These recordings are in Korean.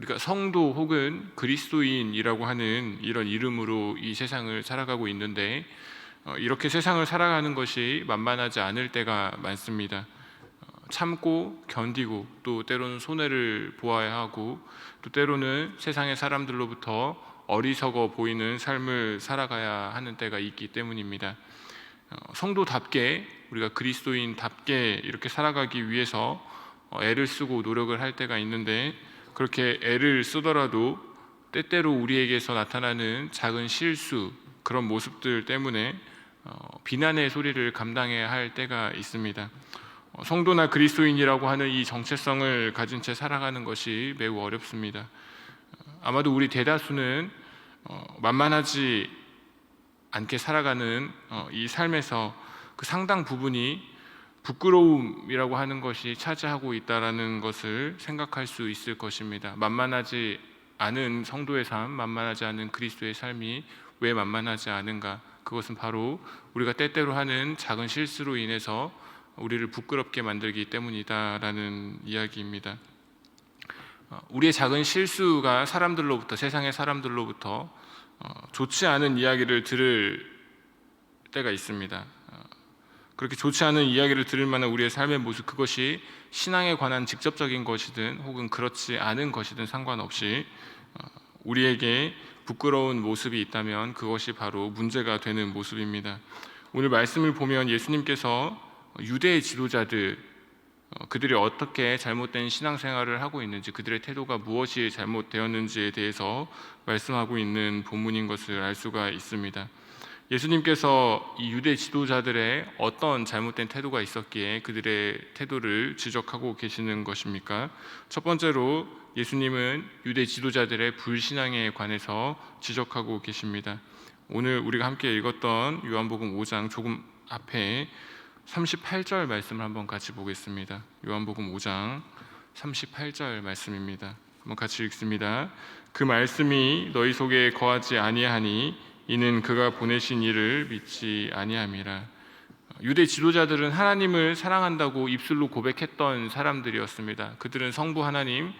우리가 성도 혹은 그리스도인이라고 하는 이런 이름으로 이 세상을 살아가고 있는데 이렇게 세상을 살아가는 것이 만만하지 않을 때가 많습니다. 참고 견디고 또 때로는 손해를 보아야 하고 또 때로는 세상의 사람들로부터 어리석어 보이는 삶을 살아가야 하는 때가 있기 때문입니다. 성도답게 우리가 그리스도인답게 이렇게 살아가기 위해서 애를 쓰고 노력을 할 때가 있는데 그렇게 애를 쓰더라도 때때로 우리에게서 나타나는 작은 실수 그런 모습들 때문에 비난의 소리를 감당해야 할 때가 있습니다. 성도나 그리스도인이라고 하는 이 정체성을 가진 채 살아가는 것이 매우 어렵습니다. 아마도 우리 대다수는 만만하지 않게 살아가는 이 삶에서 그 상당 부분이 부끄러움이라고 하는 것이 차지하고 있다는 것을 생각할 수 있을 것입니다. 만만하지 않은 성도의 삶, 만만하지 않은 그리스도의 삶이 왜 만만하지 않은가? 그것은 바로 우리가 때때로 하는 작은 실수로 인해서 우리를 부끄럽게 만들기 때문이다라는 이야기입니다. 우리의 작은 실수가 사람들로부터, 세상의 사람들로부터 좋지 않은 이야기를 들을 때가 있습니다. 그렇게 좋지 않은 이야기를 들을 만한 우리의 삶의 모습, 그것이 신앙에 관한 직접적인 것이든 혹은 그렇지 않은 것이든 상관없이 우리에게 부끄러운 모습이 있다면 그것이 바로 문제가 되는 모습입니다. 오늘 말씀을 보면 예수님께서 유대의 지도자들, 그들이 어떻게 잘못된 신앙생활을 하고 있는지, 그들의 태도가 무엇이 잘못되었는지에 대해서 말씀하고 있는 본문인 것을 알 수가 있습니다. 예수님께서 이 유대 지도자들의 어떤 잘못된 태도가 있었기에 그들의 태도를 지적하고 계시는 것입니까? 첫 번째로 예수님은 유대 지도자들의 불신앙에 관해서 지적하고 계십니다. 오늘 우리가 함께 읽었던 요한복음 5장 조금 앞에 38절 말씀을 한번 같이 보겠습니다. 요한복음 5장 38절 말씀입니다. 한번 같이 읽습니다. 그 말씀이 너희 속에 거하지 아니하니 이는 그가 보내신 이를 믿지 아니함이라. 유대 지도자들은 하나님을 사랑한다고 입술로 고백했던 사람들이었습니다. 그들은 성부 하나님,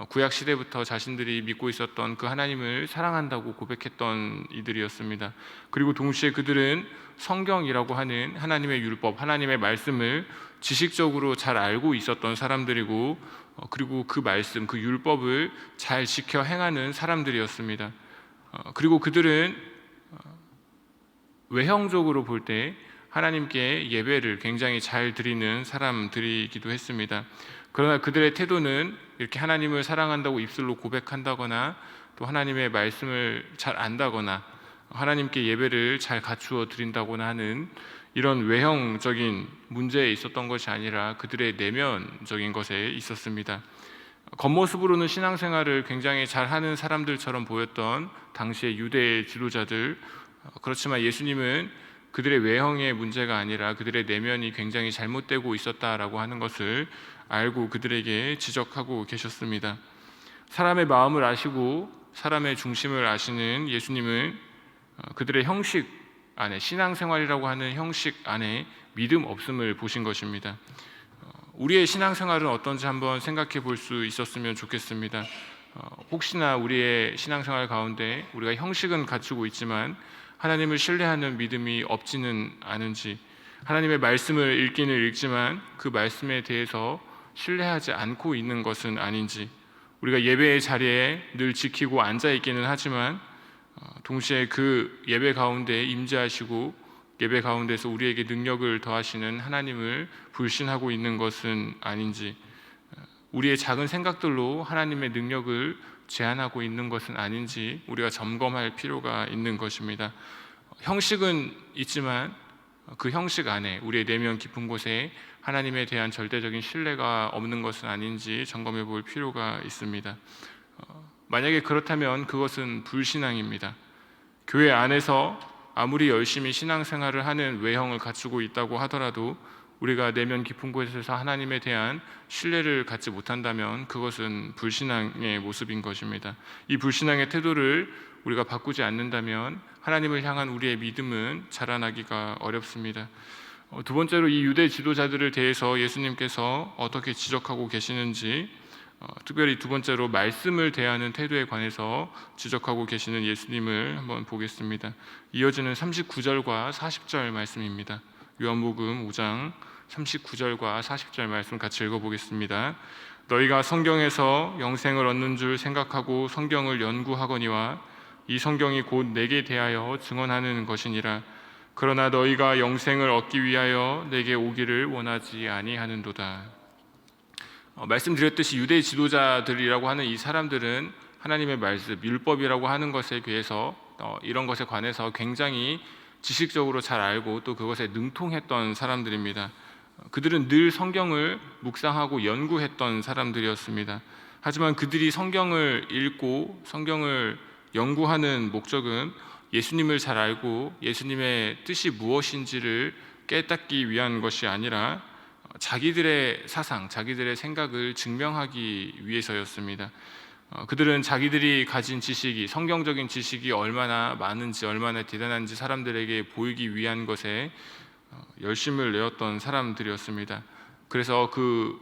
구약 시대부터 자신들이 믿고 있었던 그 하나님을 사랑한다고 고백했던 이들이었습니다. 그리고 동시에 그들은 성경이라고 하는 하나님의 율법, 하나님의 말씀을 지식적으로 잘 알고 있었던 사람들이고 그리고 그 말씀, 그 율법을 잘 지켜 행하는 사람들이었습니다. 그리고 그들은 외형적으로 볼 때 하나님께 예배를 굉장히 잘 드리는 사람들이기도 했습니다. 그러나 그들의 태도는 이렇게 하나님을 사랑한다고 입술로 고백한다거나 또 하나님의 말씀을 잘 안다거나 하나님께 예배를 잘 갖추어 드린다거나 하는 이런 외형적인 문제에 있었던 것이 아니라 그들의 내면적인 것에 있었습니다. 겉모습으로는 신앙생활을 굉장히 잘하는 사람들처럼 보였던 당시의 유대 지도자들, 그렇지만 예수님은 그들의 외형의 문제가 아니라 그들의 내면이 굉장히 잘못되고 있었다라고 하는 것을 알고 그들에게 지적하고 계셨습니다. 사람의 마음을 아시고 사람의 중심을 아시는 예수님은 그들의 형식 안에, 신앙생활이라고 하는 형식 안에 믿음 없음을 보신 것입니다. 우리의 신앙생활은 어떤지 한번 생각해 볼 수 있었으면 좋겠습니다. 혹시나 우리의 신앙생활 가운데 우리가 형식은 갖추고 있지만 하나님을 신뢰하는 믿음이 없지는 않은지, 하나님의 말씀을 읽기는 읽지만 그 말씀에 대해서 신뢰하지 않고 있는 것은 아닌지, 우리가 예배의 자리에 늘 지키고 앉아 있기는 하지만 동시에 그 예배 가운데 임재하시고 예배 가운데서 우리에게 능력을 더하시는 하나님을 불신하고 있는 것은 아닌지, 우리의 작은 생각들로 하나님의 능력을 제한하고 있는 것은 아닌지 우리가 점검할 필요가 있는 것입니다. 형식은 있지만 그 형식 안에 우리의 내면 깊은 곳에 하나님에 대한 절대적인 신뢰가 없는 것은 아닌지 점검해 볼 필요가 있습니다. 만약에 그렇다면 그것은 불신앙입니다. 교회 안에서 아무리 열심히 신앙생활을 하는 외형을 갖추고 있다고 하더라도 우리가 내면 깊은 곳에서 하나님에 대한 신뢰를 갖지 못한다면 그것은 불신앙의 모습인 것입니다. 이 불신앙의 태도를 우리가 바꾸지 않는다면 하나님을 향한 우리의 믿음은 자라나기가 어렵습니다. 두 번째로 이 유대 지도자들을 대해서 예수님께서 어떻게 지적하고 계시는지 특별히 두 번째로 말씀을 대하는 태도에 관해서 지적하고 계시는 예수님을 한번 보겠습니다. 이어지는 39절과 40절 말씀입니다. 요한복음 5장 39절과 40절 말씀 같이 읽어보겠습니다. 너희가 성경에서 영생을 얻는 줄 생각하고 성경을 연구하거니와 이 성경이 곧 내게 대하여 증언하는 것이니라. 그러나 너희가 영생을 얻기 위하여 내게 오기를 원하지 아니하는도다. 말씀드렸듯이 유대 지도자들이라고 하는 이 사람들은 하나님의 말씀, 율법이라고 하는 것에 비해서 이런 것에 관해서 굉장히 지식적으로 잘 알고 또 그것에 능통했던 사람들입니다. 그들은 늘 성경을 묵상하고 연구했던 사람들이었습니다. 하지만 그들이 성경을 읽고 성경을 연구하는 목적은 예수님을 잘 알고 예수님의 뜻이 무엇인지를 깨닫기 위한 것이 아니라 자기들의 사상, 자기들의 생각을 증명하기 위해서였습니다. 그들은 자기들이 가진 지식이, 성경적인 지식이 얼마나 많은지, 얼마나 대단한지 사람들에게 보이기 위한 것에 열심을 내었던 사람들이었습니다. 그래서 그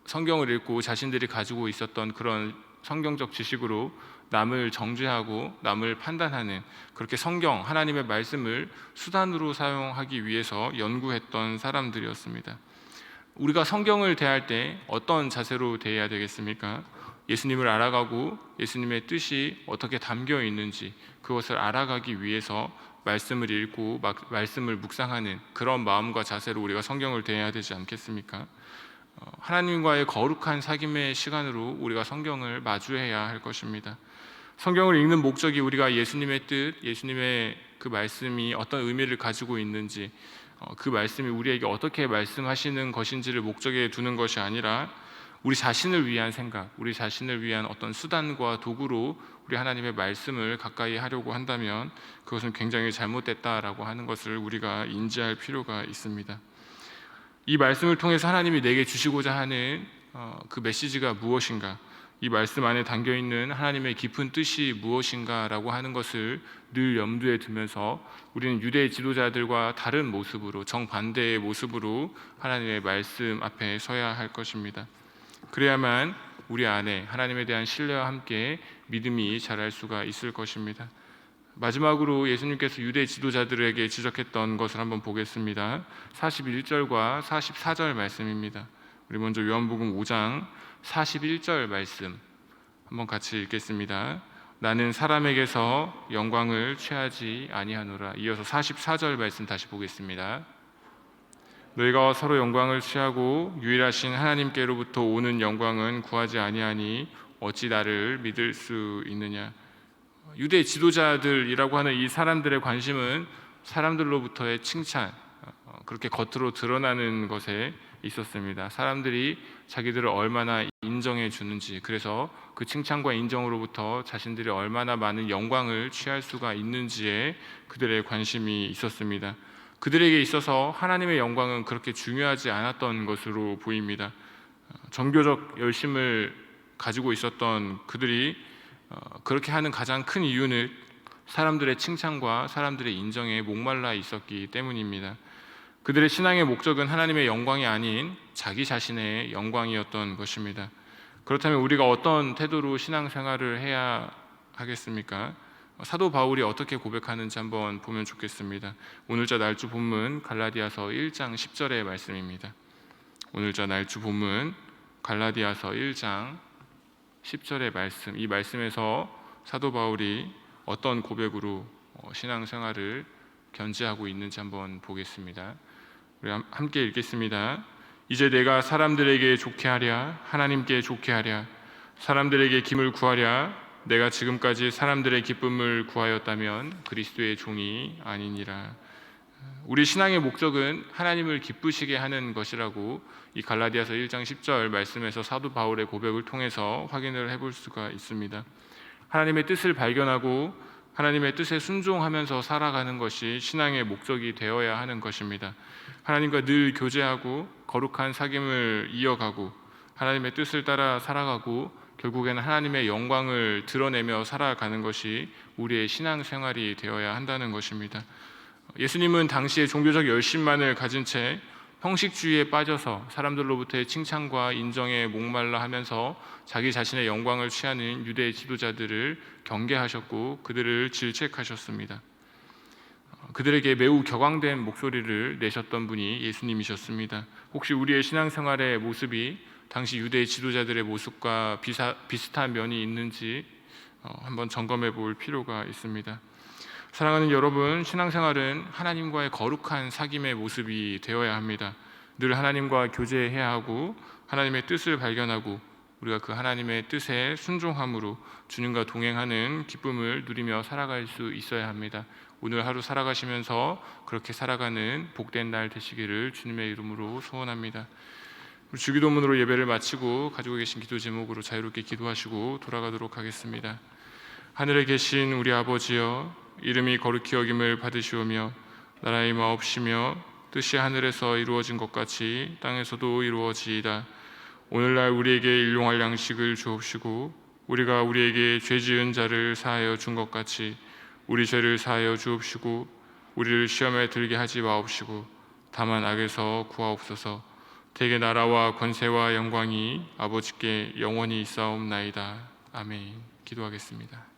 성경을 읽고 자신들이 가지고 있었던 그런 성경적 지식으로 남을 정죄하고 남을 판단하는, 그렇게 성경, 하나님의 말씀을 수단으로 사용하기 위해서 연구했던 사람들이었습니다. 우리가 성경을 대할 때 어떤 자세로 대해야 되겠습니까? 예수님을 알아가고 예수님의 뜻이 어떻게 담겨 있는지 그것을 알아가기 위해서 말씀을 읽고 말씀을 묵상하는 그런 마음과 자세로 우리가 성경을 대해야 되지 않겠습니까? 하나님과의 거룩한 사귐의 시간으로 우리가 성경을 마주해야 할 것입니다. 성경을 읽는 목적이 우리가 예수님의 뜻, 예수님의 그 말씀이 어떤 의미를 가지고 있는지, 그 말씀이 우리에게 어떻게 말씀하시는 것인지를 목적에 두는 것이 아니라 우리 자신을 위한 생각, 우리 자신을 위한 어떤 수단과 도구로 우리 하나님의 말씀을 가까이 하려고 한다면 그것은 굉장히 잘못됐다라고 하는 것을 우리가 인지할 필요가 있습니다. 이 말씀을 통해서 하나님이 내게 주시고자 하는 그 메시지가 무엇인가, 이 말씀 안에 담겨있는 하나님의 깊은 뜻이 무엇인가라고 하는 것을 늘 염두에 두면서 우리는 유대 지도자들과 다른 모습으로, 정반대의 모습으로 하나님의 말씀 앞에 서야 할 것입니다. 그래야만 우리 안에 하나님에 대한 신뢰와 함께 믿음이 자랄 수가 있을 것입니다. 마지막으로 예수님께서 유대 지도자들에게 지적했던 것을 한번 보겠습니다. 41절과 44절 말씀입니다. 우리 먼저 요한복음 5장 41절 말씀 한번 같이 읽겠습니다. 나는 사람에게서 영광을 취하지 아니하노라. 이어서 44절 말씀 다시 보겠습니다. 너희가 서로 영광을 취하고 유일하신 하나님께로부터 오는 영광은 구하지 아니하니 어찌 나를 믿을 수 있느냐. 유대 지도자들이라고 하는 이 사람들의 관심은 사람들로부터의 칭찬, 그렇게 겉으로 드러나는 것에 있었습니다. 사람들이 자기들을 얼마나 인정해 주는지, 그래서 그 칭찬과 인정으로부터 자신들이 얼마나 많은 영광을 취할 수가 있는지에 그들의 관심이 있었습니다. 그들에게 있어서 하나님의 영광은 그렇게 중요하지 않았던 것으로 보입니다. 종교적 열심을 가지고 있었던 그들이 그렇게 하는 가장 큰 이유는 사람들의 칭찬과 사람들의 인정에 목말라 있었기 때문입니다. 그들의 신앙의 목적은 하나님의 영광이 아닌 자기 자신의 영광이었던 것입니다. 그렇다면 우리가 어떤 태도로 신앙생활을 해야 하겠습니까? 사도 바울이 어떻게 고백하는지 한번 보면 좋겠습니다. 오늘자 날주 본문 갈라디아서 1장 10절의 말씀입니다. 오늘자 날주 본문 갈라디아서 1장 10절의 말씀, 이 말씀에서 사도 바울이 어떤 고백으로 신앙생활을 견지하고 있는지 한번 보겠습니다. 우리 함께 읽겠습니다. 이제 내가 사람들에게 좋게 하랴 하나님께 좋게 하랴 사람들에게 기쁨을 구하랴 내가 지금까지 사람들의 기쁨을 구하였다면 그리스도의 종이 아니니라. 우리 신앙의 목적은 하나님을 기쁘시게 하는 것이라고 이 갈라디아서 1장 10절 말씀에서 사도 바울의 고백을 통해서 확인을 해볼 수가 있습니다. 하나님의 뜻을 발견하고 하나님의 뜻에 순종하면서 살아가는 것이 신앙의 목적이 되어야 하는 것입니다. 하나님과 늘 교제하고 거룩한 사귐을 이어가고 하나님의 뜻을 따라 살아가고 결국에는 하나님의 영광을 드러내며 살아가는 것이 우리의 신앙생활이 되어야 한다는 것입니다. 예수님은 당시에 종교적 열심만을 가진 채 형식주의에 빠져서 사람들로부터의 칭찬과 인정에 목말라 하면서 자기 자신의 영광을 취하는 유대 지도자들을 경계하셨고 그들을 질책하셨습니다. 그들에게 매우 격앙된 목소리를 내셨던 분이 예수님이셨습니다. 혹시 우리의 신앙생활의 모습이 당시 유대 지도자들의 모습과 비슷한 면이 있는지 한번 점검해 볼 필요가 있습니다. 사랑하는 여러분, 신앙생활은 하나님과의 거룩한 사귐의 모습이 되어야 합니다. 늘 하나님과 교제해야 하고 하나님의 뜻을 발견하고 우리가 그 하나님의 뜻에 순종함으로 주님과 동행하는 기쁨을 누리며 살아갈 수 있어야 합니다. 오늘 하루 살아가시면서 그렇게 살아가는 복된 날 되시기를 주님의 이름으로 소원합니다. 주기도문으로 예배를 마치고 가지고 계신 기도 제목으로 자유롭게 기도하시고 돌아가도록 하겠습니다. 하늘에 계신 우리 아버지여, 이름이 거룩히 여김을 받으시오며 나라의 마옵시며 뜻이 하늘에서 이루어진 것 같이 땅에서도 이루어지이다. 오늘날 우리에게 일용할 양식을 주옵시고 우리가 우리에게 죄 지은 자를 사하여 준 것 같이 우리 죄를 사하여 주옵시고 우리를 시험에 들게 하지 마옵시고 다만 악에서 구하옵소서. 대개 나라와 권세와 영광이 아버지께 영원히 있사옵나이다. 아멘. 기도하겠습니다.